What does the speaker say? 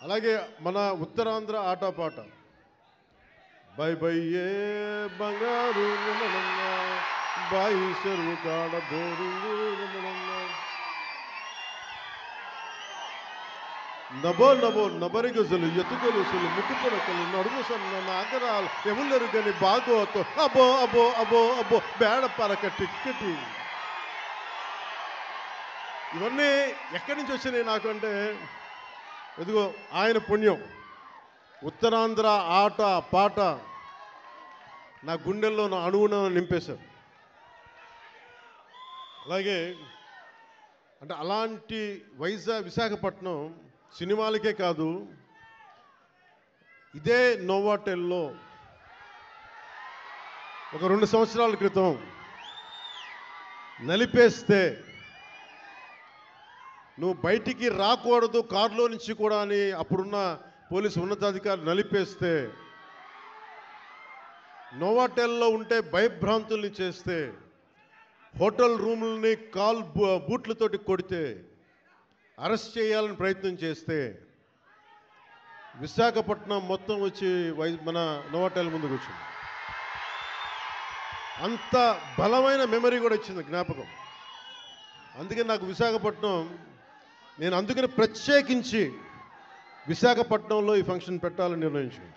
అలాగే మన Uttarandhra ఆటపాట by by ఏ బంగారు బాయి చెరువు కాడ బోరింగు నభో నభో నబరిగజలు ఎతుగొలుసులు ముక్కు పొడకలు నడుము సన్న నాగరాలు ఎములరు గని బాగోతో అబో అబో అబో అబో బేడ పరక టిక్కటి. ఇవన్నీ ఎక్కడి నుంచి వచ్చినాయి నాకు అంటే, ఎదుగో ఆయన పుణ్యం. ఉత్తరాంధ్ర ఆట పాట నా గుండెల్లో నా అణువున నింపేశారు. అలాగే అంటే అలాంటి విశాఖపట్నం సినిమాలకే కాదు, ఇదే నోవాటెల్లో ఒక 2 సంవత్సరాల క్రితం నలిపేస్తే నువ్వు బయటికి రాకూడదు కారులో నుంచి కూడా అని అప్పుడున్న పోలీసు ఉన్నతాధికారులు నలిపేస్తే, నోవాటెల్లో ఉంటే భయభ్రాంతుల్ని చేస్తే, హోటల్ రూముల్ని బూట్లతోటి కొడితే, అరెస్ట్ చేయాలని ప్రయత్నం చేస్తే, విశాఖపట్నం మొత్తం వచ్చి మన నోవాటెల్ ముందుకు వచ్చింది. అంత బలమైన మెమరీ కూడా వచ్చింది, జ్ఞాపకం. అందుకే నాకు విశాఖపట్నం, నేను అందుకని ప్రత్యేకించి విశాఖపట్నంలో ఈ ఫంక్షన్ పెట్టాలని నిర్ణయించాను.